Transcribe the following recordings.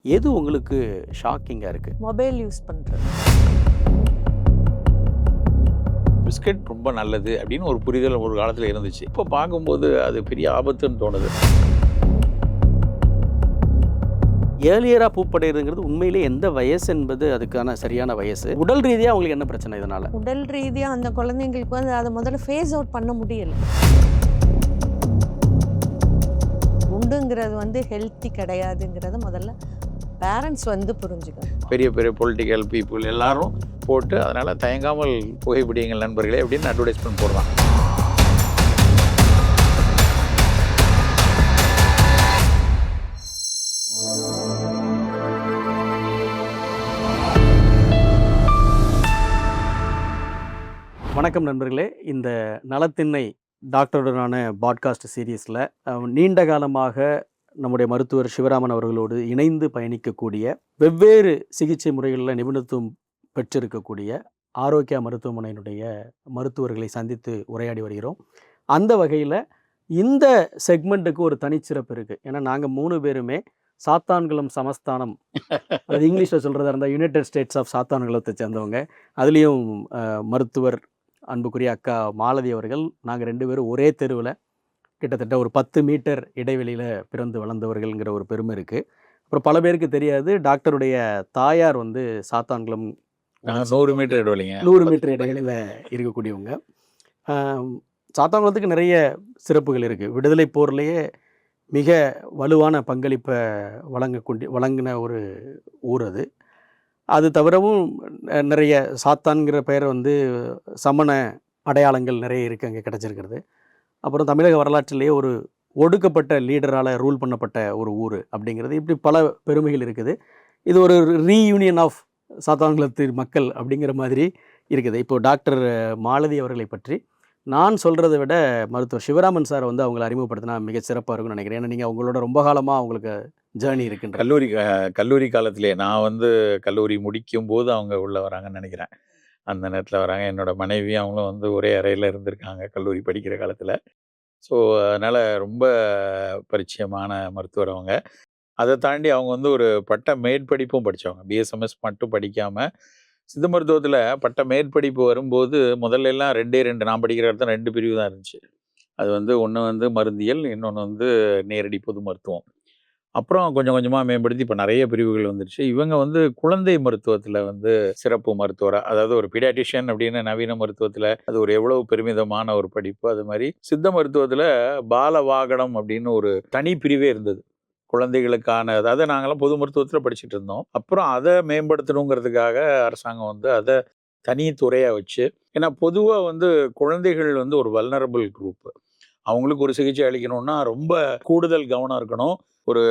எது உங்களுக்கு ஷாக்கிங்கா இருக்கு? மொபைல் யூஸ் பண்றது. பிஸ்கட் ரொம்ப நல்லது அப்படின்னு ஒரு புரிதல் ஒரு காலத்தில் இருந்துச்சு. இப்போ பார்க்கும்போது அது பெரிய ஆபத்துன்னு தோணுது. ஏர்லியரா பூப்படைறதுங்கிறது உண்மையிலே எந்த வயசு என்பது அதுக்கான சரியான வயசு. உடல் ரீதியா உங்களுக்கு என்ன பிரச்சனை இதனால? உடல் ரீதியா அந்த குழந்தைங்களுக்கு வந்து அதை முதல்ல ஃபேஸ் அவுட் பண்ண முடியல. குண்டுங்கிறது வந்து ஹெல்த்தி கிடையாதுங்கிறத முதல்ல பேரண்ட்ஸ் வந்து புரிஞ்சுக்கணும். பெரிய பெரிய பொலிட்டிக்கல் பீப்புள் எல்லாரும் போட்டு அதனால் தயங்காமல் புகைப்பிடியுங்கள் நண்பர்களே அப்படின்னு அட்வர்டைஸ்மெண்ட் போடுறாங்க. வணக்கம் நண்பர்களே. இந்த நலத்திண்ணை டாக்டருடனான பாட்காஸ்ட் சீரீஸில் நீண்ட காலமாக நம்முடைய மருத்துவர் சிவராமன் அவர்களோடு இணைந்து பயணிக்கக்கூடிய வெவ்வேறு சிகிச்சை முறைகளில் நிபுணத்துவம் பெற்றிருக்கக்கூடிய ஆரோக்கியா மருத்துவமனையினுடைய மருத்துவர்களை சந்தித்து உரையாடி வருகிறோம். அந்த வகையில் இந்த செக்மெண்ட்டுக்கு ஒரு தனிச்சிறப்பு இருக்குது. ஏன்னா நாங்கள் 3 பேருமே சாத்தான்குளம் சமஸ்தானம், அது இங்கிலீஷில் சொல்கிறதா இருந்தால் யுனைடெட் ஸ்டேட்ஸ் ஆஃப் சாத்தான்குளத்தை சேர்ந்தவங்க. அதுலேயும் மருத்துவர் அன்புக்குரிய அக்கா மாலதி அவர்கள், நாங்கள் 2 பேரும் ஒரே தெருவில் கிட்டத்தட்ட ஒரு 10 மீட்டர் இடைவெளியில் பிறந்து வளர்ந்தவர்கள்ங்கிற ஒரு பெருமை இருக்குது. அப்புறம் பல பேருக்கு தெரியாது, டாக்டருடைய தாயார் வந்து சாத்தான்குளம் 100 மீட்டர் இடைவெளிங்க. 100 மீட்டர் இடைவெளியில் இருக்கக்கூடியவங்க. சாத்தான்குளத்துக்கு நிறைய சிறப்புகள் இருக்குது. விடுதலை போர்லேயே மிக வலுவான பங்களிப்பை வழங்கின ஒரு ஊர் அது. அது தவிரவும் நிறைய சாத்தான்கிற பெயர் வந்து சமண அடையாளங்கள் நிறைய இருக்குது அங்கே கிடச்சிருக்கிறது. அப்புறம் தமிழக வரலாற்றிலேயே ஒரு ஒடுக்கப்பட்ட லீடரால் ரூல் பண்ணப்பட்ட ஒரு ஊர் அப்படிங்கிறது, இப்படி பல பெருமைகள் இருக்குது. இது ஒரு ரீயூனியன் ஆஃப் சாத்தான்குளத்து மக்கள் அப்படிங்கிற மாதிரி இருக்குது. இப்போது டாக்டர் மாலதி அவர்களை பற்றி நான் சொல்கிறத விட மருத்துவர் சிவராமன் சார் வந்து அவங்களை அறிமுகப்படுத்தினா மிக சிறப்பாக இருக்கும்னு நினைக்கிறேன். ஏன்னா நீங்கள் அவங்களோட ரொம்ப காலமாக அவங்களுக்கு ஜேர்னி இருக்குன்ற. கல்லூரி காலத்திலே நான் வந்து கல்லூரி முடிக்கும் போது அவங்க உள்ளே வராங்கன்னு நினைக்கிறேன். அந்த நேரத்தில் வராங்க. என்னோட மனைவி அவங்களும் வந்து ஒரே அறையில் இருந்திருக்காங்க கல்லூரி படிக்கிற காலத்தில். ஸோ அதனால் ரொம்ப பரிச்சயமான மருத்துவர் அவங்க. அதை தாண்டி அவங்க வந்து ஒரு பட்ட மேற்படிப்பும் படித்தவங்க. பிஎஸ்எம்எஸ் மட்டும் படிக்காமல் சித்த மருத்துவத்தில் பட்ட மேற்படிப்பு வரும்போது முதல்ல எல்லாம் 2 நான் படிக்கிற இடத்துல 2 பிரிவு தான் இருந்துச்சு. அது வந்து ஒன்று வந்து மருந்தியல், இன்னொன்று வந்து நேரடி பொது மருத்துவம். அப்புறம் கொஞ்சம் கொஞ்சமாக மேம்படுத்தி இப்போ நிறைய பிரிவுகள் வந்துருச்சு. இவங்க வந்து குழந்தை மருத்துவத்தில் வந்து சிறப்பு மருத்துவராக, அதாவது ஒரு பீடியாட்ரிஷியன் அப்படின்னு நவீன மருத்துவத்தில் அது ஒரு எவ்வளவு பெருமிதமான ஒரு படிப்பு. அது மாதிரி சித்த மருத்துவத்தில் பாலவாகனம் அப்படின்னு ஒரு தனி பிரிவே இருந்தது குழந்தைகளுக்கான. அதாவது நாங்களாம் பொது மருத்துவத்தில் படிச்சுட்டு இருந்தோம். அப்புறம் அதை மேம்படுத்தணுங்கிறதுக்காக அரசாங்கம் வந்து அதை தனி துறையாக வச்சு, ஏன்னா பொதுவாக வந்து குழந்தைகள் வந்து ஒரு வல்னரபிள் குரூப். அவங்களுக்கு ஒரு சிகிச்சை அளிக்கணும்னா ரொம்ப கூடுதல் கவனம் இருக்கணும். ஒரு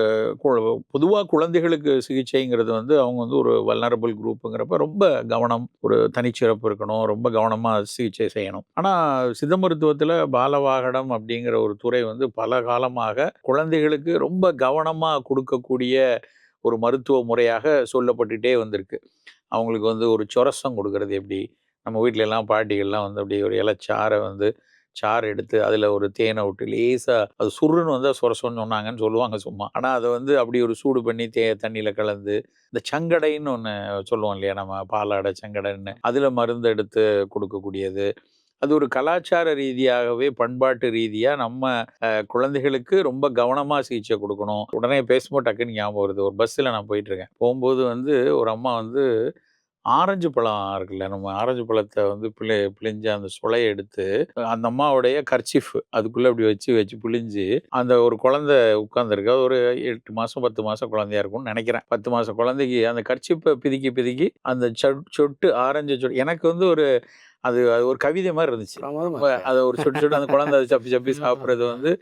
பொதுவாக குழந்தைகளுக்கு சிகிச்சைங்கிறது வந்து அவங்க வந்து ஒரு வல்னரபிள் குரூப்புங்கிறப்ப ரொம்ப கவனம், ஒரு தனிச்சிறப்பு இருக்கணும், ரொம்ப கவனமாக சிகிச்சை செய்யணும். ஆனால் சித்த மருத்துவத்தில் பாலவாகனம் அப்படிங்கிற ஒரு துறை வந்து பல காலமாக குழந்தைகளுக்கு ரொம்ப கவனமாக கொடுக்கக்கூடிய ஒரு மருத்துவ முறையாக சொல்லப்பட்டுட்டே வந்திருக்கு. அவங்களுக்கு வந்து ஒரு சொரசம் கொடுக்கறது எப்படி, நம்ம வீட்டில எல்லாம் பாட்டிகள்லாம் வந்து அப்படியே ஒரு இலைச்சாரை வந்து சாறு எடுத்து அதில் ஒரு தேனை விட்டு லேசாக அது சுருன்னு வந்து சொரசொன்னு சொன்னாங்கன்னு சொல்லுவாங்க சும்மா. ஆனால் அதை வந்து அப்படி ஒரு சூடு பண்ணி தண்ணியில் கலந்து இந்த சங்கடைன்னு ஒன்று சொல்லுவோம் இல்லையா, நம்ம பாலாடை சங்கடைன்னு, அதில் மருந்து எடுத்து கொடுக்கக்கூடியது. அது ஒரு கலாச்சார ரீதியாகவே பண்பாட்டு ரீதியாக நம்ம குழந்தைகளுக்கு ரொம்ப கவனமாக சிகிச்சை கொடுக்கணும். உடனே பேசும்போது டக்குன்னு ஞாபகம் வருது. ஒரு பஸ்ஸில் நான் போயிட்டுருக்கேன். போகும்போது வந்து ஒரு அம்மா வந்து ஆரஞ்சு பழம் இருக்குல்ல, நம்ம ஆரஞ்சு பழத்தை வந்து பிழிஞ்சு அந்த சுளையை எடுத்து அந்த அம்மாவுடைய கர்ச்சீஃப் அதுக்குள்ளே அப்படி வச்சு பிழிஞ்சு அந்த ஒரு குழந்தை உட்காந்துருக்கு. ஒரு 8 மாதம் 10 மாதம் குழந்தையா இருக்கும்னு நினைக்கிறேன். 10 மாதம் குழந்தைக்கு அந்த கர்ச்சீஃபை பிதுக்கி அந்த சொட்டு ஆரஞ்சு சொட்டு எனக்கு வந்து ஒரு அது ஒரு கவிதை மாதிரி இருந்துச்சு. அதை ஒரு சொட்டு அந்த குழந்தை அதை சப்பி சாப்பிட்றது வந்து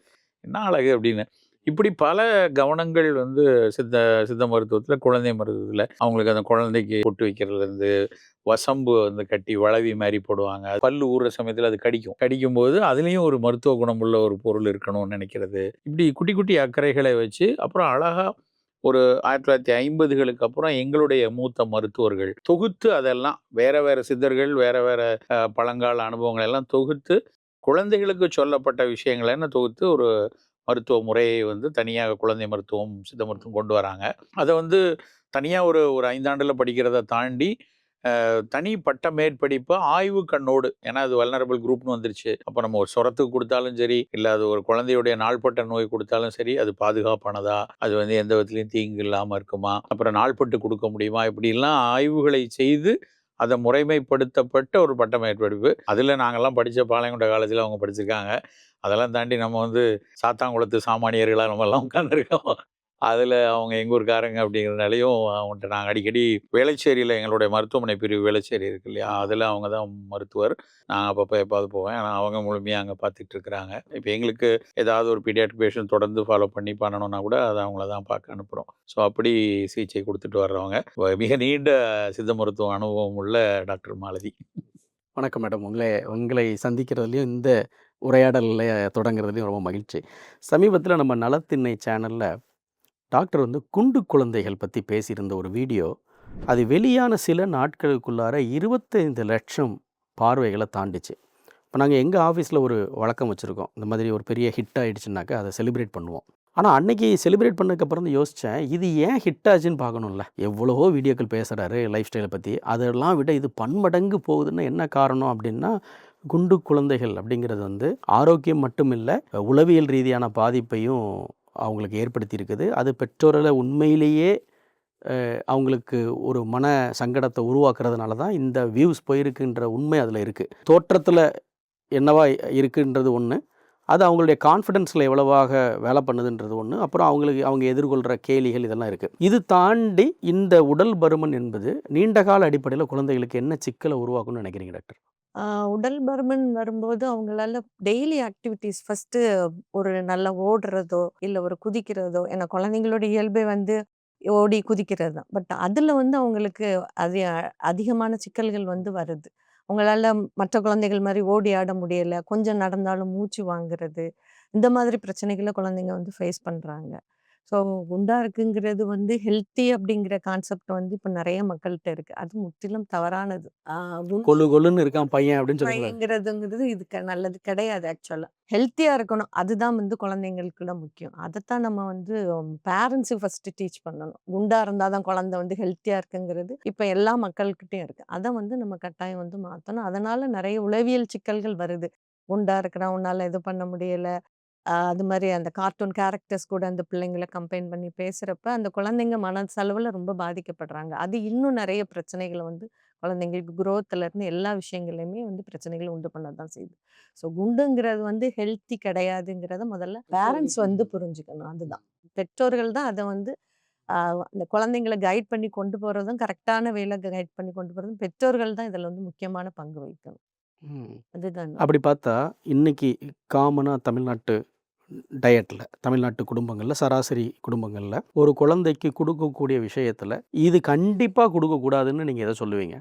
என்ன அழகு அப்படின்னு. இப்படி பல கவனங்கள் வந்து சித்த மருத்துவத்தில், குழந்தை மருத்துவத்தில் அவங்களுக்கு அந்த குழந்தைக்கு பொட்டு வைக்கிறதுலேருந்து, வசம்பு வந்து கட்டி வளவி மாதிரி போடுவாங்க. பல்லு ஊறுற சமயத்தில் அது கடிக்கும்போது அதுலேயும் ஒரு மருத்துவ குணமுள்ள ஒரு பொருள் இருக்கணும்னு நினைக்கிறது. இப்படி குட்டி குட்டி அக்கறைகளை வச்சு அப்புறம் அழகாக ஒரு 1950களுக்கு அப்புறம் எங்களுடைய மூத்த மருத்துவர்கள் தொகுத்து அதெல்லாம் வேற சித்தர்கள் வேற பழங்கால அனுபவங்கள் எல்லாம் தொகுத்து குழந்தைகளுக்கு சொல்லப்பட்ட விஷயங்களன்னு தொகுத்து ஒரு மருத்துவ முறையை வந்து தனியாக குழந்தை மருத்துவம், சித்த மருத்துவம் கொண்டு வராங்க. அத வந்து தனியா ஒரு ஒரு 5 ஆண்டுல படிக்கிறத தாண்டி, தனி பட்ட மேற்படிப்பு ஆய்வு கண்ணோடு, ஏன்னா அது வல்னரபிள் குரூப்னு வந்துருச்சு. அப்ப நம்ம ஒரு சொரத்துக்கு குடுத்தாலும் சரி, இல்ல அது ஒரு குழந்தையுடைய நாள்பட்ட நோய் குடுத்தாலும் சரி, அது பாதுகாப்பானதா? அது வந்து எந்த விதத்திலயும் தீங்கு இல்லாம இருக்குமா? அப்புறம் நாள்பட்டு குடுக்க முடியுமா? இப்படிலாம் ஆய்வுகளை செய்து, அத முறைமைப்படுத்தப்பட்ட ஒரு பட்ட மேற்படிப்பு. அதுல நாங்கலாம் படிச்ச பாளையங்கோட்டை காலேஜ்ல அவங்க படிச்சிருக்காங்க. அதெல்லாம் தாண்டி நம்ம வந்து சாத்தான்குளத்து சாமானியர்களா நம்மலாம் உட்கார்ந்துருக்கோம். அதுல அவங்க எங்க ஊர்க்காரங்க அப்படிங்கிறதுனாலயும் அவங்கள்ட்ட நாங்க அடிக்கடி வேளச்சேரியில எங்களுடைய மருத்துவமனை பிரிவு வேளச்சேரி இருக்கு இல்லையா? அதுல அவங்க தான் மருத்துவர். நான் அப்பப்ப எப்பாவது போவேன். ஆனா அவங்க முழுமையா அங்க பார்த்துட்டு இருக்கிறாங்க. இப்ப எங்களுக்கு ஏதாவது ஒரு பீடியாட்ரிக் பேஷண்ட் தொடர்ந்து ஃபாலோ பண்ணணும்னா கூட அத அவங்கள தான் பார்க்க அனுப்புறோம். ஸோ அப்படி சிகிச்சை குடுத்துட்டு வர்றவங்க. மிக நீண்ட சித்த மருத்துவ அனுபவம் உள்ள டாக்டர் மாலதி. வணக்கம் மேடம். உங்களை உங்களை சந்திக்கிறதுலயும், இந்த உரையாடல்ல தொடங்குறதுலயும் ரொம்ப மகிழ்ச்சி. சமீபத்தில நம்ம நலத்திண்ணை சேனல்ல டாக்டர் வந்து குண்டு குழந்தைகள் பத்தி பேசியிருந்த ஒரு வீடியோ, அது வெளியான சில நாட்களுக்குள்ளார 25,00,000 பார்வைகள தாண்டிச்சு. இப்ப நாங்க எங்க ஆஃபீஸ்ல ஒரு வழக்கம் வச்சிருக்கோம். இந்த மாதிரி ஒரு பெரிய ஹிட் ஆயிடுச்சுனாக்கா, அத செலிப்ரேட் பண்ணுவோம். ஆனா அன்னைக்கு செலிப்ரேட் பண்ணதுக்கப்புறம் தான் யோசிச்சேன், இது ஏன் ஹிட் ஆச்சுன்னு பார்க்கணும்ல. எவ்வளவோ வீடியோக்கள் பேசுறாரு லைஃப் ஸ்டைல பத்தி. அதெல்லாம் விட இது பன்மடங்கு போகுதுன்னா என்ன காரணம் அப்டின்னா, குண்டு குழந்தைகள் அப்படிங்கிறது வந்து ஆரோக்கியம் மட்டும் இல்ல, உளவியல் ரீதியான பாதிப்பையும் அவங்களுக்கு ஏற்படுத்தியிருக்குது. அது பெற்றோர்கள உண்மையிலேயே அவங்களுக்கு ஒரு மன சங்கடத்த உருவாக்குறதுனால தான் இந்த வியூஸ் போயிருக்குன்ற உண்மை அதில இருக்கு. தோற்றத்தில என்னவா இருக்குன்றது ஒண்ணு. அது அவங்களுடைய கான்ஃபிடன்ஸ்ல எவ்வளவாக வேலை பண்ணுதுன்றது ஒண்ணு. அப்புறம் அவங்க எதிர்கொள்ற கேலிகள் இதெல்லாம் இருக்கு. இது தாண்டி இந்த உடல் பருமன் என்பது நீண்ட கால அடிப்படையில குழந்தைகளுக்கு என்ன சிக்கல உருவாக்கும்னு நினைக்கிறீங்க டாக்டர்? உடல் பருமன் வரும்போது அவங்களால டெய்லி ஆக்டிவிட்டீஸ் ஃபர்ஸ்ட்டு ஒரு நல்லா ஓடுறதோ, இல்ல ஒரு குதிக்கிறதோ, ஏன்னா குழந்தைங்களோட இயல்பே வந்து ஓடி குதிக்கிறது தான். பட் அதுல வந்து அவங்களுக்கு அது அதிகமான சிக்கல்கள் வந்து வருது. அவங்களால மற்ற குழந்தைகள் மாரி ஓடி ஆட முடியல. கொஞ்சம் நடந்தாலும் மூச்சு வாங்குறது. இந்த மாதிரி பிரச்சனைகள குழந்தைங்க வந்து ஃபேஸ் பண்றாங்க. ஸோ குண்டா இருக்குங்கிறது வந்து ஹெல்த்தி அப்படிங்கிற கான்செப்ட் வந்து இப்ப நெறைய மக்கள்ட்ட இருக்கு. அது முற்றிலும் தவறானது. கொழு கொழுன்னு இருக்கான் பையன் அப்படின்னு சொல்லக்கூடாது. பயங்கிறதுங்கிறது இதுக்கு நல்லது கிடையாது ஆக்சுவலா. ஹெல்த்தியா இருக்கணும். அதுதான் வந்து குழந்தைங்களுக்குள்ள முக்கியம். அதத்தான் நம்ம வந்து பேரண்ட்ஸு ஃபர்ஸ்ட்டு டீச் பண்ணணும். குண்டா இருந்தா தான் குழந்தை வந்து ஹெல்த்தியா இருக்குங்கிறது, இப்ப எல்லா மக்கள்கிட்டயும் இருக்கு. அத வந்து நம்ம கட்டாயம் வந்து மாத்தணும். அதனால நெறைய உளவியல் சிக்கல்கள் வருது. குண்டா இருக்கிறான், உன்னால இது பண்ண முடியல. அது மாரி அந்த கார்ட்டூன் கேரக்டர்ஸ் கூட அந்த பிள்ளைங்கள கம்பைன் பண்ணி பேசுறப்ப, அந்த குழந்தைங்க மனசளவுல ரொம்ப பாதிக்கப்படுறாங்க. அது இன்னும் நெறைய பிரச்சனைகள வந்து குழந்தைங்களுக்கு குரோத்ல இருந்து எல்லா விஷயங்கள்லயுமே வந்து பிரச்சனைகள உண்டு பண்ண தான் செய்யுது. ஸோ குண்டுங்கிறது வந்து ஹெல்த்தி கிடையாதுங்கிறத முதல்ல பேரண்ட்ஸ் வந்து புரிஞ்சுக்கணும். அதுதான். பெற்றோர்கள் தான் அத வந்து அ அந்த குழந்தைங்கள கைட் பண்ணி கொண்டு போறதும், கரெக்ட்டான வேல கைட் பண்ணி கொண்டு போறதும் பெற்றோர்கள் தான் இதுல வந்து முக்கியமான பங்கு வகிக்கணும். ம். அதுதான். அப்படி பார்த்தா, இன்னைக்கு காமனா தமிழ்நாட்டு டயட்ல, தமிழ்நாட்டு குடும்பங்கள்ல, சராசரி குடும்பங்கள்ல, ஒரு குழந்தைக்கு குடுக்கக்கூடிய விஷயத்துல, இது கண்டிப்பா குடுக்கக்கூடாதுன்னு நீங்க எத சொல்லுவீங்க?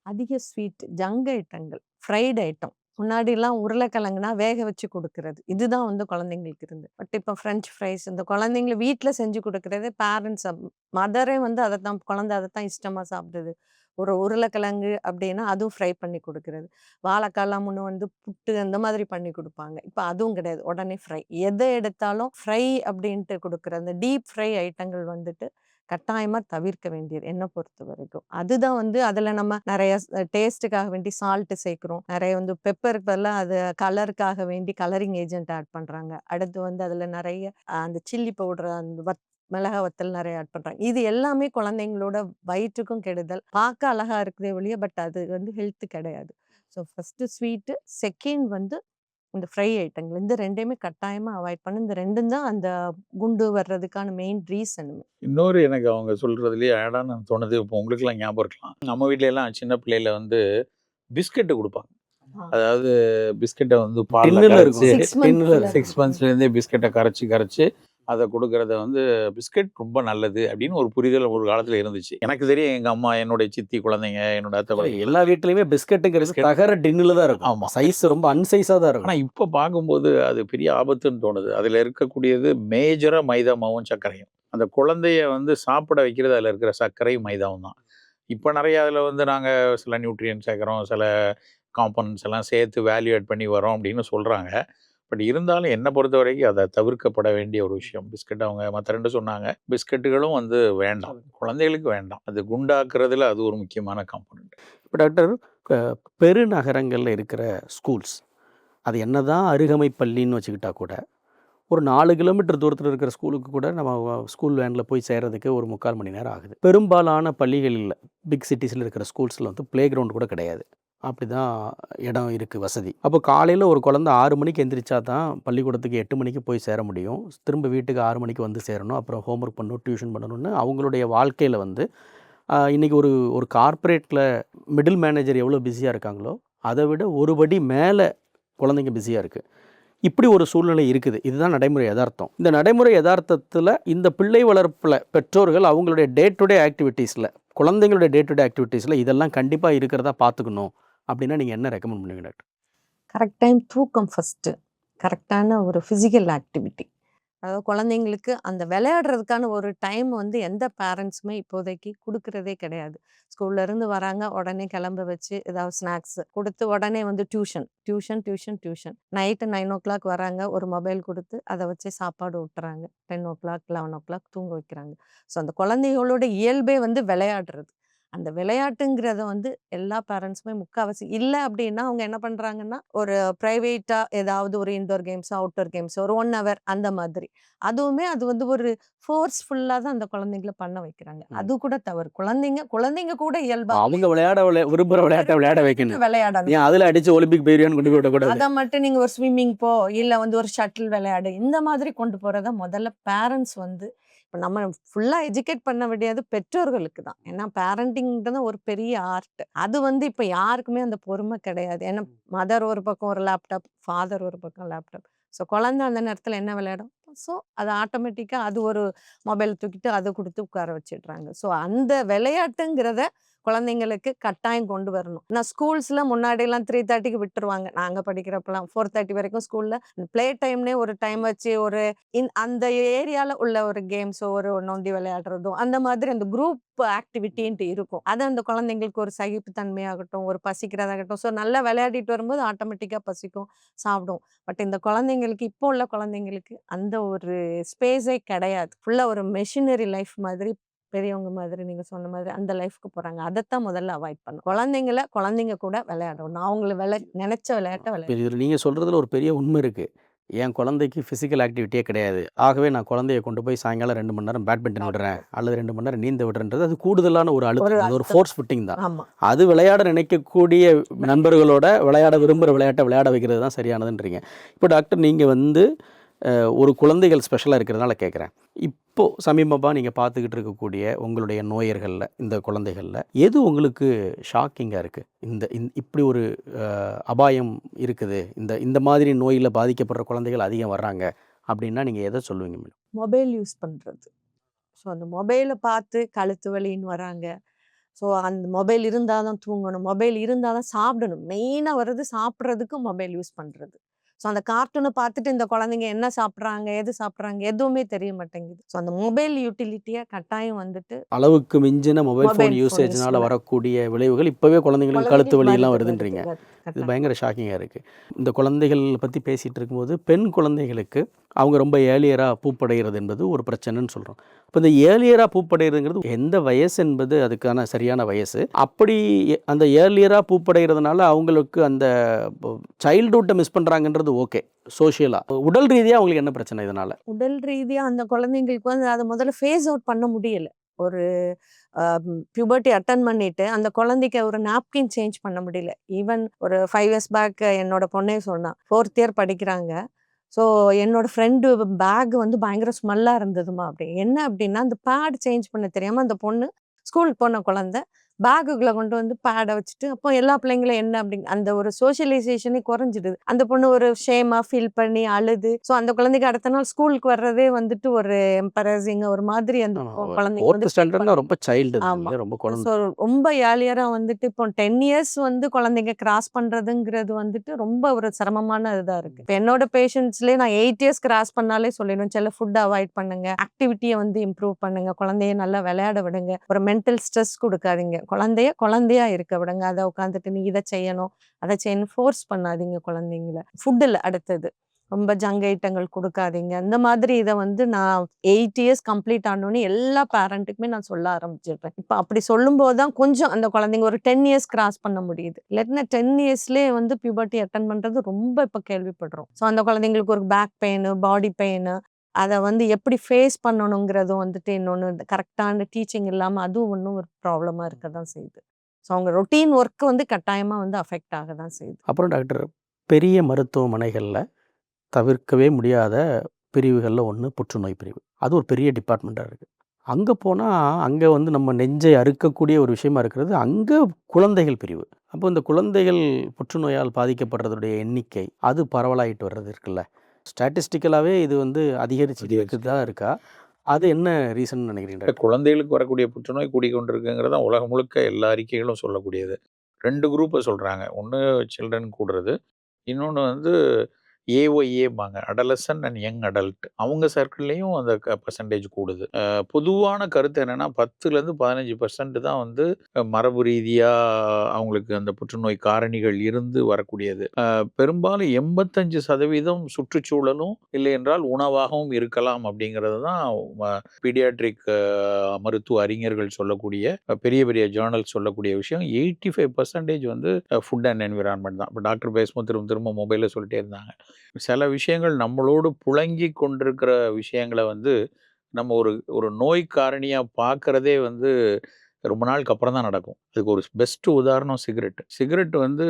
அதிக ஸ்வீட், ஜங்க் ஐட்டங்கள், ஃப்ரைட் ஐட்டம். முன்னாடிலாம் உருளைக்கிழங்குனா வேக வச்சு குடுக்குறது. இதுதான் வந்து குழந்தைங்களுக்கு இருந்து. பட் இப்ப ஃப்ரெஞ்ச் ஃப்ரைஸ் இந்த குழந்தைங்கள வீட்ல செஞ்சு குடுக்குறதே பேரண்ட்ஸ் மதரே வந்து அதத்தான் குழந்தை அதத்தான் இஷ்டமா சாப்பிடுது. ஒரு உருளைக்கிழங்கு அப்படின்னா, அதுவும் ஃப்ரை பண்ணி குடுக்குறது. வாழைக்காலாம் முன்ன வந்து புட்டு அந்த மாதிரி பண்ணி குடுப்பாங்க. இப்ப அதுவும் கிடையாது. உடனே ஃப்ரை. எத எடுத்தாலும் ஃப்ரை அப்படின்ட்டு குடுக்குற அந்த டீப் ஃப்ரை ஐட்டங்கள் வந்துட்டு கட்டாயமா தவிர்க்க வேண்டியது என்ன பொறுத்தவரைக்கும். அதுதான் வந்து அதுல நம்ம நெறைய டேஸ்ட்டுக்காக வேண்டி சால்ட் சேர்க்கிறோம். நெறைய வந்து பெப்பருக்கு பதிலா அது கலருக்காக வேண்டி கலரிங் ஏஜென்ட் ஆட் பண்றாங்க. அடுத்து வந்து அதுல நெறைய அந்த சில்லி பவுடர் அந்த மிளகா வத்தல் நெறைய ஆட் பண்றாங்க. இது எல்லாமே குழந்தைங்களோட வயிற்றுக்கும் கெடுதல். பார்க்க அழகா இருக்குதே ஒழிய, பட் அது வந்து ஹெல்த் கிடையாது. ஸோ ஃபர்ஸ்ட்டு ஸ்வீட்டு, செகண்ட் வந்து இந்த ஃப்ரை ஐட்டங்கள். இந்த 2யுமே கட்டாயமா அவாய்ட் பண்ணணும். இந்த 2ம் தான் அந்த குண்டு வர்றதுக்கான மெயின் ரீசனுமே. இன்னொரு எனக்கு அவங்க சொல்றதுலயே ஆட் ஆன்னு தோணுது. இப்போ உங்களுக்கெல்லாம் ஞாபகம் இருக்கலாம். நம்ம வீட்லலாம் சின்ன பிள்ளையில வந்து பிஸ்கட் குடுப்பாங்க. ஆ. அதாவது பிஸ்கட்ட வந்து பால்ல டின்னுல கரைச்சு இருக்கும். 6 டின்னுல மந்த்ஸ்ல 6 மந்த்ஸ்லேருந்தே பிஸ்கட்ட கரைச்சு அத குடுக்குறத வந்து பிஸ்கட் ரொம்ப நல்லது அப்படின்னு ஒரு புரிதல் ஒரு காலத்துல இருந்துச்சு. எனக்கு தெரியும் எங்க அம்மா, என்னுடைய சித்தி குழந்தைங்க, என்னோட அத்தை குழந்தைங்கலாம் எல்லா வீட்லயுமே பிஸ்கட்டுங்கிறது பிஸ்கட் தகர டின்னுல தான் இருக்கும். ஆமா. சைஸ் ரொம்ப அன்சைஸா தான் ஆனா இருக்கும். இப்ப பார்க்கும்போது அது பெரிய ஆபத்துன்னு தோணுது. அதுல இருக்கக்கூடியது மேஜரா மைதா மாவும், சர்க்கரையும். அந்த குழந்தைய வந்து சாப்பிட வைக்கிறது அதுல இருக்கிற சர்க்கரையும், மைதாவும் தான். இப்ப நெறைய அதுல வந்து நாங்க சில நியூட்ரியன்ட் சேர்க்கிறோம், சில காம்போனன்ட்ஸ் எல்லாம் சேர்த்து வேல்யூ ஆட் பண்ணி வரோம் அப்படின்னு சொல்றாங்க. பட் இருந்தாலும் என்ன பொறுத்தவரைக்கும் அத தவிர்க்கப்பட வேண்டிய ஒரு விஷயம். பிஸ்கட் அவங்க மத்த 2 சொன்னாங்க. பிஸ்கட்டுகளும் வந்து வேண்டாம். குழந்தைகளுக்கு வேண்டாம். அது குண்டாக்குறதுல அது ஒரு முக்கியமான காம்போனன்ட். இப்போ டாக்டர், பெருநகரங்கள்ல இருக்கிற ஸ்கூல்ஸ், அது என்னதான் அருகமை பள்ளின்னு வச்சுக்கிட்டா கூட, ஒரு 4 கிலோமீட்டர் தூரத்தில இருக்கிற ஸ்கூலுக்கு கூட நம்ம ஸ்கூல் வேன்ல போய் சேர்றதுக்கு ஒரு 3/4 மணி நேரம் ஆகுது. பெரும்பாலான பள்ளிகளில, பிக் சிட்டீஸ்ல இருக்கிற ஸ்கூல்ஸ்ல வந்து ப்ளே கிரவுண்ட் கூட கிடையாது. அப்படிதான் இடம் இருக்கு, வசதி. அப்போ காலையில ஒரு குழந்தை 6 மணிக்கு எந்திரிச்சா தான் பள்ளிக்கூடத்துக்கு 8 மணிக்கு போய் சேர முடியும். திரும்ப வீட்டுக்கு 6 மணிக்கு வந்து சேரணும். அப்புறம் ஹோம்வொர்க் பண்ணணும், டியூஷன் பண்ணணும்னு அவங்களுடைய வாழ்க்கையில வந்து இன்னைக்கு ஒரு ஒரு கார்ப்பரேட்ல மிடில் மேனேஜர் எவ்வளோ பிஸியா இருக்காங்களோ, அதை விட ஒரு படி மேல குழந்தைங்க பிஸியா இருக்கு. இப்படி ஒரு சூழ்நிலை இருக்குது. இதுதான் நடைமுறை எதார்த்தம். இந்த நடைமுறை எதார்த்தத்துல இந்த பிள்ளை வளர்ப்புல பெற்றோர்கள் அவங்களுடைய day to day ஆக்டிவிட்டீஸ்ல, குழந்தைங்களுடைய day to day ஆக்டிவிட்டீஸ்ல இதெல்லாம் கண்டிப்பா இருக்கிறதா பார்த்துக்கணும். அப்படின்னா நீங்க என்ன ரெக்கமெண்ட் பண்ணுவீங்க டாக்டர்? கரெக்ட் டைம் தூக்கம் ஃபர்ஸ்ட்டு. கரெக்டான ஒரு ஃபிசிக்கல் ஆக்டிவிட்டி. அதாவது குழந்தைங்களுக்கு அந்த விளையாடுறதுக்கான ஒரு டைம் வந்து எந்த பேரண்ட்ஸுமே இப்போதைக்கு குடுக்குறதே கிடையாது. ஸ்கூல்ல இருந்து வராங்க, உடனே கிளம்ப வச்சு ஏதாவது ஸ்நாக்ஸ் குடுத்து உடனே வந்து tuition, tuition, tuition, tuition. Night 9:00 வராங்க, ஒரு மொபைல் குடுத்து அத வச்சு சாப்பாடு ஊட்டுறாங்க. 10:00, 11:00 தூங்க வைக்கிறாங்க. ஸோ அந்த குழந்தைகளோட இயல்பே வந்து விளையாடுறது. அந்த விளையாட்டுங்கிறத வந்து எல்லா பேரண்ட்ஸுமே முக்காவாசி இல்ல அப்படின்னா, அவங்க என்ன பண்றாங்கன்னா, ஒரு பிரைவேட்டா ஏதாவது ஒரு இன்டோர் கேம்ஸ், அவுட்டோர் கேம்ஸ் ஒரு 1 ஹவர் அந்த மாதிரி. அதுவுமே அது வந்து ஒரு ஃபோர்ஸ்ஃபுல்லா தான் அந்த குழந்தைங்கள பண்ண வைக்கிறாங்க. ம். அது கூட தவறு. குழந்தைங்க கூட இயல்பா அவங்க விரும்புற விளையாட்ட விளையாட வைக்கணும். விளையாடணும். ஏன் அதுல அடிச்சு ஒலிம்பிக் போயிருவியான்னு கொண்டு போய் விடக்கூடாது. அத மட்டும் நீங்க ஒரு ஸ்விம்மிங் போ, இல்ல வந்து ஒரு ஷட்டில் விளையாடு. இந்த மாதிரி கொண்டு போறத முதல்ல பேரண்ட்ஸ் வந்து இப்ப நம்ம ஃபுல்லா எஜுகேட் பண்ண வேண்டியது பெற்றோர்களுக்கு தான். ஏன்னா பேரண்டிங்ன்றது ஒரு பெரிய ஆர்ட். அது வந்து இப்ப யாருக்குமே அந்த பொறுமை கிடையாது. ஏன்னா மதர் ஒரு பக்கம் ஒரு லேப்டாப், ஃபாதர் ஒரு பக்கம் லேப்டாப். ஸோ குழந்தை அந்த நேரத்துல என்ன விளையாடும்? ஸோ அது ஆட்டோமேட்டிக்கா அது ஒரு மொபைல் தூக்கிட்டு அத குடுத்து உட்கார வச்சுடுறாங்க. ஸோ அந்த விளையாட்டுங்கிறத குழந்தைங்களுக்கு கட்டாயம் கொண்டு வரணும். நான் ஸ்கூல்ஸ்ல முன்னாடிலாம் 3:30க்கு விட்டுருவாங்க. நாங்க படிக்கிறப்பலாம் 4:30 வரைக்கும் ஸ்கூல்ல ப்ளே டைம்னே ஒரு டைம் வச்சு ஒரு அந்த ஏரியால உள்ள ஒரு கேம்ஸோ, ஒரு நொண்டி விளையாடுறதோ, அந்த மாதிரி அந்த குரூப் ஆக்டிவிட்டின்ட்டு இருக்கும். அது அந்த குழந்தைங்களுக்கு ஒரு சகிப்புத்தன்மையாகட்டும், ஒரு பசிக்கிறதாகட்டும். ஸோ நல்லா விளையாடிட்டு வரும்போது ஆட்டோமேட்டிக்கா பசிக்கும், சாப்பிடும். பட் இந்த குழந்தைங்களுக்கு இப்போ உள்ள குழந்தைங்களுக்கு அந்த ஒரு ஸ்பேஸே கிடையாது. ஃபுல்லா ஒரு மெஷினரி லைஃப் மாதிரி பெரியவங்க மாதிரி நீங்க சொன்ன மாதிரி அந்த லைஃப்க்கு போறாங்க. அதத்தான் முதல்ல அவாய்ட் பண்ணணும். குழந்தைங்க கூட விளையாடணும். அவங்கள நினைச்ச விளையாட்ட விளையாடணும். இதுல நீங்க சொல்றதுல ஒரு பெரிய உண்மை இருக்கு. என் குழந்தைக்கு ஃபிசிக்கல் ஆக்டிவிட்டியே கிடையாது. ஆகவே நான் குழந்தைய கொண்டு போய் சாயங்காலம் 2 மணி நேரம் பேட்மிண்டன் விடுறேன், அல்லது 2 மணி நேரம் நீந்த விடுறேன்றது அது கூடுதலான ஒரு ஒரு அழுத்தம். அது ஒரு அர்த்தம். ஃபோர்ஸ் ஃபிட்டிங் தான். ஆமா. அது விளையாட நினைக்கக்கூடிய நண்பர்களோட விளையாட விரும்புகிற விளையாட்டை விளையாட வைக்கிறது தான் சரியானதுன்றீங்க. இப்போ டாக்டர், நீங்கள் வந்து ஒரு குழந்தைகள் ஸ்பெஷலாக இருக்கிறதுனால கேட்குறேன். இப்போ சமீபமாக நீங்கள் பார்த்துக்கிட்டு இருக்கக்கூடிய உங்களுடைய நோயர்களில், இந்த குழந்தைகளில் எது உங்களுக்கு ஷாக்கிங்காக இருக்குது? இப்படி ஒரு அபாயம் இருக்குது, இந்த மாதிரி நோயில் பாதிக்கப்படுற குழந்தைகள் அதிகம் வர்றாங்க அப்படின்னா நீங்கள் எதை சொல்லுவீங்க மேடம்? மொபைல் யூஸ் பண்றது. ஸோ அந்த மொபைல பார்த்து கழுத்து வலின்னு வராங்க. ஸோ அந்த மொபைல் இருந்தா தான் தூங்கணும். மொபைல் இருந்தா தான் சாப்பிடணும். மெயினா வர்றது சாப்பிடுறதுக்கு மொபைல் யூஸ் பண்றது. ஸோ அந்த கார்ட்டூன பார்த்துட்டு இந்த குழந்தைங்க என்ன சாப்பிடுறாங்க, எது சாப்பிடுறாங்க எதுவுமே தெரிய மாட்டேங்குது. ஸோ அந்த மொபைல் யூட்டிலிட்டிய கட்டாயம் வந்துட்டு அளவுக்கு மிஞ்சின மொபைல் ஃபோன் மொபைல் ஃபோன் யூசேஜ்னால யூஸ்னால வரக்கூடிய விளைவுகள் இப்போவே குழந்தைங்களுக்கு கழுத்து குழந்தைங்களுக்கு வலியெல்லாம் வருது, வருதுன்றீங்க. வருது, வருது. இது கட்டாயம். பயங்கர ஷாக்கிங்காக இருக்குது. இந்த குழந்தைகள் பற்றி பேசிகிட்டு இருக்கும்போது பெண் குழந்தைகளுக்கு அவங்க ரொம்ப ஏர்லியராக பூப்படைகிறது என்பது ஒரு பிரச்சனைன்னு சொல்கிறோம். இப்போ இந்த ஏர்லியராக பூப்படைகிறதுங்கிறது எந்த வயசு என்பது அதுக்கான சரியான வயசு. அப்படி அந்த ஏர்லியராக பூப்படைகிறதுனால அவங்களுக்கு அந்த சைல்டுஹுட்டை மிஸ் பண்ணுறாங்கன்றது ஓகே. சோஷியலாக உடல் ரீதியாக அவங்களுக்கு என்ன பிரச்சனை இதனால்? உடல் ரீதியா அந்த குழந்தைங்களுக்கு வந்து அத முதல்ல ஃபேஸ் அவுட் பண்ண முடியல. ஒரு பியூபர்ட்டி அட்டெண்ட் பண்ணிட்டு அந்த குழந்தைக்கு ஒரு நாப்கின் சேஞ்ச் பண்ண முடியல. ஈவன் ஒரு 5 இயர்ஸ் பேக் என்னோட பொண்ணே சொன்னா. 4th இயர் படிக்கிறாங்க. ஸோ என்னோட ஃப்ரெண்டு பேக் வந்து பயங்கர ஸ்மெல்லா இருந்ததுமா அப்படி. என்ன அப்படின்னா அந்த பேட் சேஞ்ச் பண்ண தெரியாம அந்த பொண்ணு ஸ்கூலுக்கு போன குழந்தை பேக்குக்குள்ள கொண்டு வந்து பேடை வச்சுட்டு அப்போ எல்லா பிள்ளைங்களும் என்ன அப்படிங்க அந்த ஒரு சோஷியலைசேஷனே குறைஞ்சிடுது. அந்த பொண்ணு ஒரு ஷேமா ஃபீல் பண்ணி அழுது. ஸோ அந்த குழந்தைக்கு அடுத்த நாள் ஸ்கூலுக்கு வர்றதே வந்துட்டு ஒரு எம்பரசிங்கா ஒரு மாதிரி அந்த குழந்தைங்க 4th வந்து feel ஸ்டாண்டர்ட்னா பண்ணும். ரொம்ப சைல்டு, ஆமா. ரொம்ப குழந்தை. ஸோ ரொம்ப ஏர்லியரா வந்துட்டு இப்போ 10 இயர்ஸ் வந்து குழந்தைங்க கிராஸ் பண்றதுங்கிறது வந்துட்டு ரொம்ப ஒரு சிரமமான இதா இருக்கு. இப்போ என்னோட பேஷண்ட்ஸ்லேயே நான் 8 இயர்ஸ் கிராஸ் பண்ணாலே சொல்லிடுவேன். சில ஃபுட் அவாய்ட் பண்ணுங்க, ஆக்டிவிட்டியை வந்து இம்ப்ரூவ் பண்ணுங்க, குழந்தைய நல்லா விளையாட விடுங்க, ஒரு மென்டல் ஸ்ட்ரெஸ் கொடுக்காதீங்க, குழந்தையா இருக்க விடுங்க. அதை உட்காந்துட்டு நீ இதை செய்யணும் அதை செய்யணும் ஃபோர்ஸ் பண்ணாதீங்க குழந்தைங்கள. ஃபுட்டில் அடுத்தது ரொம்ப ஜங்க் ஐட்டங்கள் குடுக்காதீங்க. இந்த மாதிரி இத வந்து நான் 8 இயர்ஸ் கம்ப்ளீட் ஆனோனே எல்லா பேரண்ட்டுக்குமே நான் சொல்ல ஆரம்பிச்சுடுறேன். இப்ப அப்படி சொல்லும்போது தான் கொஞ்சம் அந்த குழந்தைங்க ஒரு 10 இயர்ஸ் கிராஸ் பண்ண முடியுது. இல்லாட்டினா 10 இயர்ஸ்லயே வந்து பியூபர்ட்டி அட்டெண்ட் பண்றது ரொம்ப இப்ப கேள்விப்படுறோம். ஸோ அந்த குழந்தைங்களுக்கு ஒரு பேக் பெயின், பாடி பெயின் அத வந்து எப்படி ஃபேஸ் பண்ணணுங்கிறதும் வந்துட்டு இன்னொன்னு கரெக்ட்டான டீச்சிங் இல்லாம அதுவும் இன்னும் ஒரு ப்ராப்ளமா இருக்க தான் செய்யுது. ஸோ அவங்க ரொட்டீன் ஒர்க் வந்து கட்டாயமா வந்து அஃபெக்ட் ஆக தான் செய்யுது. அப்புறம் டாக்டர், பெரிய மருத்துவமனைகள்ல தவிர்க்கவே முடியாத பிரிவுகள்ல ஒண்ணு புற்றுநோய் பிரிவு. அது ஒரு பெரிய டிபார்ட்மெண்ட்டா இருக்கு. அங்க போனா, அங்க வந்து நம்ம நெஞ்சை அறுக்கக்கூடிய ஒரு விஷயமா இருக்கிறது, அங்க குழந்தைகள் பிரிவு. அப்போ இந்த குழந்தைகள் புற்றுநோயால் பாதிக்கப்படுறதுடைய எண்ணிக்கை, அது பரவலாயிட்டு வர்றது இருக்குல்ல. ஸ்டாட்டிஸ்டிக்கலாவே இது வந்து அதிகரிச்சுட்டு தான் இருக்கா? அது என்ன ரீசன்னு நினைக்கிறீங்க டாக்டர்? குழந்தைகளுக்கு வரக்கூடிய புற்றுநோய் கூடிக்கொண்டிருக்குங்கிறது தான் உலகம் முழுக்க எல்லா அறிக்கைகளும் சொல்லக்கூடியது. 2 குரூப்ப சொல்றாங்க. ஒண்ணு சில்ட்ரன் கூடுறது. இன்னொன்னு வந்து ஏஒய்ஏம்பாங்க. Adolescent and young adult. அவங்க சர்க்கிள்லயும் அந்த பெர்சன்டேஜ் கூடுது. பொதுவான கருத்து என்னன்னா 10லேருந்து 15% தான் வந்து மரபு ரீதியா அவங்களுக்கு அந்த புற்றுநோய் காரணிகள் இருந்து வரக்கூடியது. பெரும்பாலும் 85% சுற்றுச்சூழலும் இல்லை என்றால் உணவாகவும் இருக்கலாம் அப்படிங்கிறது தான் பீடியாட்ரிக் மருத்துவ அறிஞர்கள் சொல்லக்கூடிய பெரிய பெரிய ஜேர்னல்ஸ் சொல்லக்கூடிய விஷயம். 85% வந்து ஃபுட் அண்ட் என்விரான்மெண்ட் தான். இப்போ டாக்டர் பேசும்போது திரும்ப திரும்ப மொபைலில் சொல்லிட்டே இருந்தாங்க. சில விஷயங்கள் நம்மளோடு புழங்கி கொண்டிருக்கிற விஷயங்களை வந்து நம்ம ஒரு ஒரு நோய் காரணியா பார்க்கறதே வந்து ரொம்ப நாளுக்கு அப்புறம் தான் நடக்கும். அதுக்கு ஒரு பெஸ்ட் உதாரணம் சிகரெட். சிகரெட் வந்து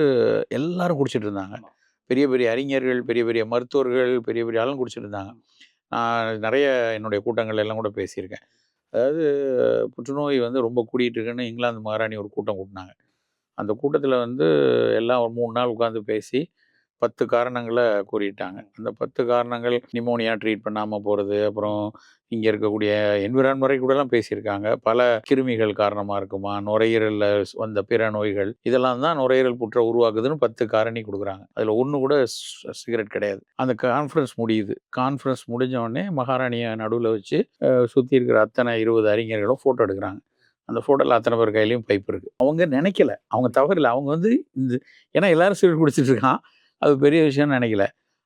எல்லாரும் குடிச்சிட்டு இருந்தாங்க. பெரிய பெரிய அறிஞர்கள், பெரிய பெரிய மருத்துவர்கள், பெரிய பெரிய ஆளுங்க குடிச்சிட்டு இருந்தாங்க. நான் நிறைய என்னுடைய கூட்டங்கள்ல எல்லாம் கூட பேசியிருக்கேன். அதாவது புற்றுநோய் வந்து ரொம்ப கூடிட்டு இருக்குன்னு இங்கிலாந்து மகாராணி ஒரு கூட்டம் கூட்டினாங்க. அந்த கூட்டத்தில வந்து எல்லாம் ஒரு 3 நாள் உட்காந்து பேசி 10 காரணங்கள கூறிட்டாங்க. அந்த 10 காரணங்கள் நிமோனியா ட்ரீட் பண்ணாம போறது, அப்புறம் இங்க இருக்கக்கூடிய என்விரான்மென்ட் வரை கூடலாம் பேசியிருக்காங்க. பல கிருமிகள் காரணமா இருக்குமா, நுரையீரல்ல வந்த பிற நோய்கள், இதெல்லாம் தான் நுரையீரல் புற்றை உருவாக்குதுன்னு 10 காரணி குடுக்குறாங்க. அதில ஒண்ணு கூட சிகரெட் கிடையாது. அந்த கான்ஃபரன்ஸ் முடியுது. கான்ஃபரன்ஸ் முடிஞ்ச உடனே மகாராணிய நடுவுல வச்சு சுத்தி இருக்கிற அத்தனை 20 அறிஞர்களும் ஃபோட்டோ எடுக்குறாங்க. அந்த ஃபோட்டோல அத்தனை பேர் கையிலயும் பைப் இருக்கு. அவங்க நினைக்கல. அவங்க தவறு இல்ல. அவங்க வந்து இந்த ஏன்னா எல்லாரும் சிகரெட் குடிச்சிட்டு இருக்கான். அது பெரிய விஷயம்னு நினைக்கல.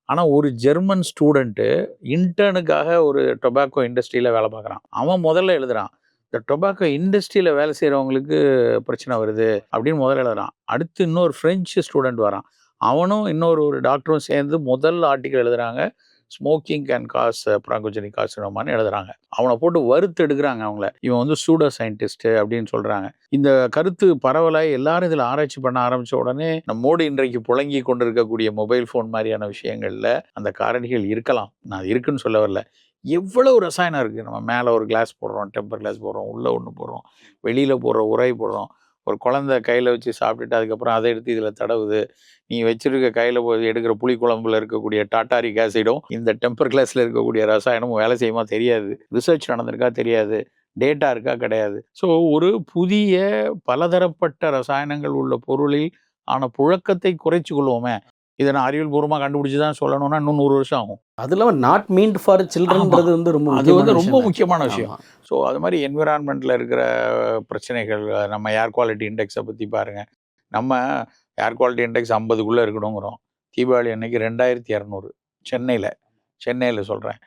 ஆனா ஒரு ஜெர்மன் ஸ்டூடண்ட்டு இன்டர்னுக்காக ஒரு டொபாக்கோ இண்டஸ்ட்ரியில வேலை பார்க்குறான். அவன் முதல்ல எழுதுறான். இந்த டொபாக்கோ இண்டஸ்ட்ரியில வேலை செய்றவங்களுக்கு பிரச்சனை வருது அப்படின்னு முதல்ல எழுதுறான். அடுத்து இன்னொரு ஃப்ரெஞ்சு ஸ்டூடண்ட் வரான். அவனும் இன்னொரு ஒரு டாக்டரும் சேர்ந்து முதல் ஆர்டிக்கிள் எழுதுறாங்க. ஸ்மோக்கிங் கேன் காஸ் பிராங்கோஜெனிக் கார்சினோமான்னு எழுதுறாங்க. அவன போட்டு வறுத்து எடுக்குறாங்க அவங்கள. இவன் வந்து சூடோ சயின்டிஸ்ட் அப்படின்னு சொல்றாங்க. இந்த கருத்து பரவலாய் எல்லாரும் இதில ஆராய்ச்சி பண்ண ஆரம்பிச்ச உடனே, நம்மோடு இன்றைக்கு புழங்கிக் கொண்டிருக்கக்கூடிய மொபைல் ஃபோன் மாரியான விஷயங்கள்ல அந்த காரணிகள் இருக்கலாம். நான் இருக்குன்னு சொல்ல வரல. எவ்வளவு ரசாயனம் இருக்கு. நம்ம மேல ஒரு கிளாஸ் போடுறோம், டெம்பர் கிளாஸ் போடுறோம், உள்ள ஒண்ணு போடுறோம், வெளியில போடுற உறை போடுறோம். ஒரு குழந்தை கையில வச்சு சாப்பிட்டுட்டு அதுக்கப்புறம் அத எடுத்து இதில தடவுது. நீ வச்சிருக்க கையில எடுக்கிற புளிக்குழம்புல இருக்கக்கூடிய டாட்டாரிக் ஆசிடும், இந்த டெம்பர் கிளாஸ்ல இருக்கக்கூடிய ரசாயனமும் வேலை செய்யுமா தெரியாது. ரிசர்ச் நடந்திருக்கா தெரியாது. டேட்டா இருக்கா கிடையாது. ஸோ ஒரு புதிய பலதரப்பட்ட ரசாயனங்கள் உள்ள பொருளில் ஆன புழக்கத்தை குறைச்சு கொள்வோமே. இத நான் அறிவியல் பூர்வமா கண்டுபிடிச்சு தான் சொல்லணும்னா இன்னும் 100 வருஷம் ஆகும். அது இல்லாம நாட் மீன்ட் ஃபார் ஆமா. சில்ட்ரன்றது வந்து ரொம்ப அது வந்து முக்கியமான ரொம்ப விஷயம். முக்கியமான விஷயம். ஆமா. ஸோ அது மாரி என்விரான்மென்ட்ல இருக்கிற பிரச்சனைகள், நம்ம ஏர் குவாலிட்டி இண்டெக்ஸ பத்தி பாருங்க. நம்ம ஏர் குவாலிட்டி இண்டெக்ஸ் 50க்குள்ள இருக்கணுங்கிறோம். தீபாவளி அன்னைக்கு 2200 சென்னையில. சென்னையில சொல்றேன்.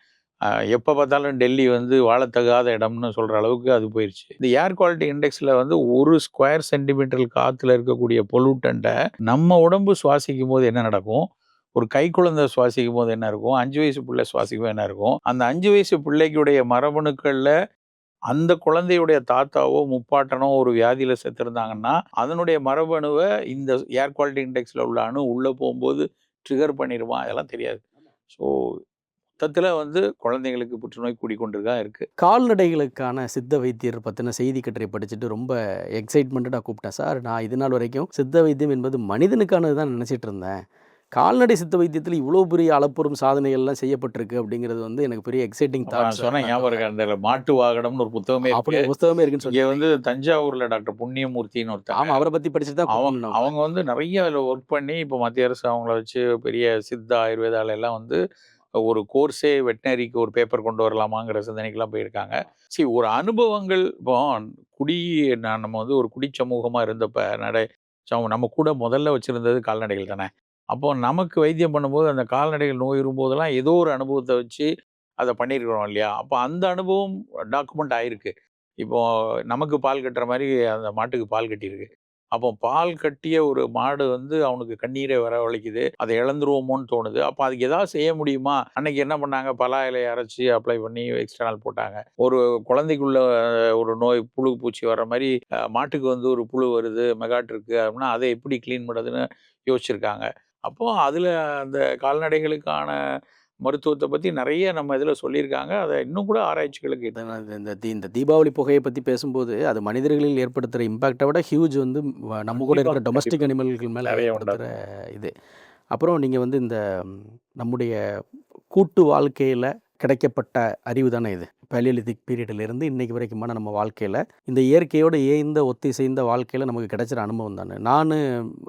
எப்ப பார்த்தாலும் டெல்லி வந்து வாழத்தகாத இடம்னு சொல்ற அளவுக்கு அது போயிருச்சு. இந்த ஏர் குவாலிட்டி இண்டெக்ஸ்ல வந்து 1 ஸ்கொயர் சென்டிமீட்டர் காத்துல இருக்கக்கூடிய பொல்யூட்டன்ட்ட நம்ம உடம்பு சுவாசிக்கும்போது என்ன நடக்கும்? ஒரு கைக்குழந்தை சுவாசிக்கும்போது என்ன இருக்கும்? 5 வயசு பிள்ளை சுவாசிக்கும்போது என்ன இருக்கும்? அந்த 5 வயசு பிள்ளைக்குடைய மரபணுக்கள்ல அந்த குழந்தையுடைய தாத்தாவோ, முப்பாட்டனோ ஒரு வியாதியில செத்திருந்தாங்கன்னா, அதனுடைய மரபணுவ இந்த ஏர் குவாலிட்டி இண்டெக்ஸ்ல உள்ள அணு உள்ள போம்போது ட்ரிகர் பண்ணிருமா? அதெல்லாம் தெரியாது. ஸோ மொத்தத்துல வந்து குழந்தைங்களுக்கு புற்றுநோய் கூடிக்கொண்டு தான் இருக்கு. கால்நடைகளுக்கான சித்த வைத்தியர் பத்தின செய்தி கட்டுரை படிச்சுட்டு ரொம்ப எக்ஸைட்மென்ட்டடா கூப்பிட்டேன். சார், நான் இது நாள் வரைக்கும் சித்த வைத்தியம் என்பது மனிதனுக்கானது தான் நினைச்சிட்டு இருந்தேன். கால்நடை சித்த வைத்தியத்தில இவ்வளோ பெரிய அளப்பெரும் சாதனைகள்லாம் செய்யப்பட்டிருக்கு அப்படிங்கிறது வந்து எனக்கு பெரிய எக்ஸைட்டிங் அப்ப நான் தாட்ஸ். சொன்னேன் ஞாபகம் இருக்கா? அந்த மாட்டு வாகனம்னு ஒரு புத்தகமே அப்படி இருக்கு. ஒரு புத்தகமே இருக்குன்னு இங்க சொன்னீங்க. வந்து தஞ்சாவூர்ல டாக்டர் புண்ணியமூர்த்தின்னு ஒருத்தங்க. ஆமா, அவர பத்தி படிச்சுட்டு தான் கூப்பிடணும். அவங்க வந்து நெறைய அதுல ஒர்க் பண்ணி, இப்போ மத்திய அரசு அவங்கள வச்சு பெரிய சித்தா, ஆயுர்வேதால எல்லாம் வந்து ஒரு கோர்ஸே வெட்னரிக்கு ஒரு பேப்பர் கொண்டு வரலாமாங்கிற சிந்தனைக்கெல்லாம் போயிருக்காங்க. ஒரு அனுபவங்கள் இப்போ குடி நம்ம வந்து ஒரு குடி சமூகமா இருந்தப்ப நம்ம கூட முதல்ல வச்சிருந்தது கால்நடைகள் தானே. அப்போ நமக்கு வைத்தியம் பண்ணும்போது அந்த கால்நடைகள் நோய் வரும்போதெல்லாம் ஏதோ ஒரு அனுபவத்தை வச்சு அத பண்ணியிருக்கிறோம் இல்லையா? அப்போ அந்த அனுபவம் டாக்குமெண்ட் ஆயிருக்கு. இப்போ நமக்கு பால் கட்டுற மாரி அந்த மாட்டுக்கு பால் கட்டியிருக்கு. அப்போ பால் கட்டிய ஒரு மாடு வந்து அவனுக்கு கண்ணீரை வரவழைக்குது. அத இழந்துருவோமோன்னு தோணுது. அப்ப அதுக்கு ஏதாவது செய்ய முடியுமா? அன்னைக்கு என்ன பண்ணாங்க? பலா இலைய அரைச்சு அப்ளை பண்ணி எக்ஸ்டர்னல் போட்டாங்க. ஒரு குழந்தைக்குள்ள ஒரு நோய் புழு, பூச்சி வர்ற மாரி மாட்டுக்கு வந்து ஒரு புழு வருது, மெகாட் இருக்கு அப்டின்னா, அத எப்படி கிளீன் பண்றதுன்னு யோசிச்சிருக்காங்க. அப்போ அதுல அந்த கால்நடைகளுக்கான மருத்துவத்த பத்தி நெறைய நம்ம இதுல சொல்லியிருக்காங்க. அத இன்னும் கூட ஆராய்ச்சிகளுக்கு இந்த தீபாவளி புகையை பத்தி பேசும்போது, அது மனிதர்களில் ஏற்படுத்துற இம்பாக்ட்ட விட ஹியூஜ் வந்து நம்ம கூட கண்டிப்பா, இருக்கிற டொமஸ்டிக் கண்டிப்பா. அனிமல்கள் மேல நெறைய ஏற்படுத்துற உண்டாகும். இது. அப்புறம் நீங்க வந்து இந்த நம்முடைய கூட்டு வாழ்க்கையில கிடைக்கப்பட்ட அறிவு தானே இது. பேலியோலிதிக் பீரியட்லேருந்து இன்னைக்கு வரைக்குமான நம்ம வாழ்க்கையில, இந்த இயற்கையோடு ஏய்ந்த ஒத்திசைந்த வாழ்க்கையில நமக்கு கிடைச்சிற அனுபவம் தானே. நானு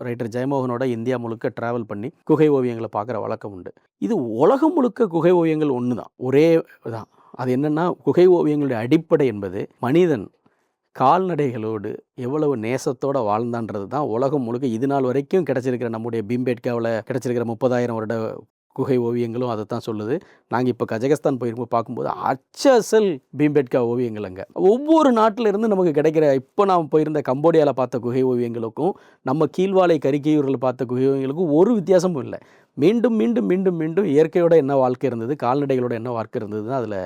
ரைட்டர் ஜெயமோகனோட இந்தியா முழுக்க டிராவல் பண்ணி குகை ஓவியங்கள பார்க்குற வழக்கம் உண்டு. இது உலகம் முழுக்க குகை ஓவியங்கள் ஒண்ணு தான். ஒரே தான். அது என்னன்னா, குகை ஓவியங்களுடைய அடிப்படை என்பது மனிதன் கால்நடைகளோடு எவ்வளவு நேசத்தோட வாழ்ந்தான்றது தான் உலகம் முழுக்க இது நாள் வரைக்கும் கிடைச்சிருக்கிற நம்முடைய பீம்பேட்காவுல கிடைச்சிருக்கிற 30,000 வருட குகை ஓவியங்களும் அதைத்தான் சொல்லுது. நாங்கள் இப்போ கஜகஸ்தான் போயிருக்கும்போது பார்க்கும்போது அச்சசல் பீம்பேட்கா ஓவியங்கள் அங்கே ஒவ்வொரு நாட்டில் இருந்து நமக்கு கிடைக்கிற இப்போ நான் போயிருந்த கம்போடியாவில் பார்த்த குகை ஓவியங்களுக்கும் நம்ம கீழ்வாலை கரிக்கையூரில் பார்த்த குகை ஓவியங்களுக்கும் ஒரு வித்தியாசமும் இல்லை. மீண்டும் மீண்டும் மீண்டும் மீண்டும் இயற்கையோட என்ன வாழ்க்கை இருந்தது, கால்நடைகளோட என்ன வாழ்க்கை இருந்தது தான் அதில்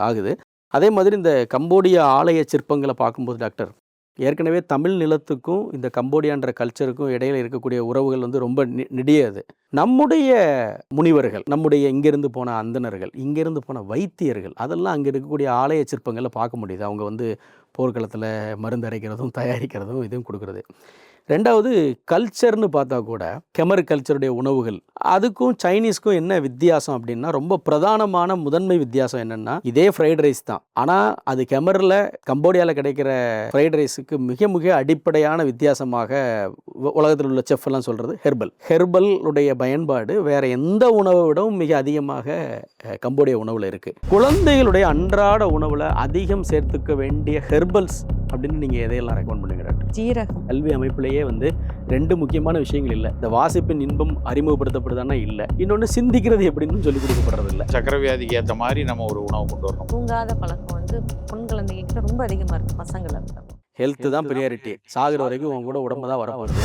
ஆகுது. அதே மாதிரி இந்த கம்போடியா ஆலய சிற்பங்களை பார்க்கும்போது டாக்டர், ஏற்கனவே தமிழ் நிலத்துக்கும் இந்த கம்போடியான்ற கல்ச்சருக்கும் இடையில இருக்கக்கூடிய உறவுகள் வந்து ரொம்ப நெடியது. நம்முடைய முனிவர்கள், நம்முடைய இங்கேருந்து போன அந்தணர்கள், இங்கேருந்து போன வைத்தியர்கள், அதெல்லாம் அங்கே இருக்கக்கூடிய ஆலய சிற்பங்களை பார்க்க முடியுது. அவங்க வந்து போர்க்களத்தில் மருந்து அரைக்கிறதும் தயாரிக்கிறதும் இதுவும் கொடுக்குறது. 2வது கல்ச்சர்னு பார்த்தா கூட கெமர் கல்ச்சருடைய உணவுகள் அதுக்கும் சைனீஸ்க்கும் என்ன வித்தியாசம் அப்படின்னா, ரொம்ப பிரதானமான முதன்மை வித்தியாசம் என்னென்னா, இதே ஃப்ரைட் ரைஸ் தான். ஆனால் அது கெமரில் கம்போடியாவில் கிடைக்கிற ஃப்ரைட் ரைஸுக்கு மிக மிக அடிப்படையான வித்தியாசமாக உலகத்தில் உள்ள செஃப் எல்லாம் சொல்கிறது ஹெர்பல் உடைய பயன்பாடு வேறு எந்த உணவை விடவும் மிக அதிகமாக கம்போடியா உணவில் இருக்குது. குழந்தைகளுடைய அன்றாட உணவில் அதிகம் சேர்த்துக்க வேண்டிய ஹெர்பல்ஸ் அப்படின்னு நீங்கள் எதையெல்லாம் ரெக்கமெண்ட் பண்ணுங்க டாக்டர்? ஜீரகம். கல்வி அமைப்பிலேயே வந்து 2 முக்கியமான விஷயங்கள் இல்லை. இந்த வாசிப்பின் இன்பம் அறிமுகப்படுத்தப்படுதானா இல்லை, இன்னொன்று சிந்திக்கிறது எப்படின்னு சொல்லி கொடுக்கப்படுறது இல்லை. சக்கரை வியாதிக்கு ஏற்ற மாதிரி நம்ம ஒரு உணவு கொண்டு வரணும். தூங்காத பழக்கம் வந்து பெண் குழந்தைகிட்ட ரொம்ப அதிகமாக இருக்குது பசங்களை விட. ஹெல்த் தான் ப்ரியாரிட்டி. சாகிற வரைக்கும் உங்க கூட உடம்பு தான் வரப்போகுது.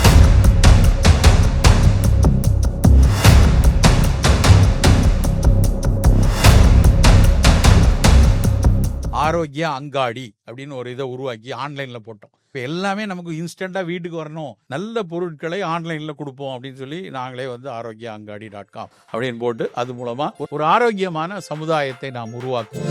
ஆரோக்கிய அங்காடி அப்படின்னு ஒரு இதை உருவாக்கி ஆன்லைன்ல போட்டோம். இப்போ எல்லாமே நமக்கு இன்ஸ்டண்டா வீட்டுக்கு வரணும், நல்ல பொருட்களை ஆன்லைன்ல கொடுப்போம் அப்படின்னு சொல்லி நாங்களே வந்து ஆரோக்கிய அங்காடி.com அப்படின்னு போட்டு அது மூலமா ஒரு ஆரோக்கியமான சமுதாயத்தை நாம் உருவாக்குவோம்.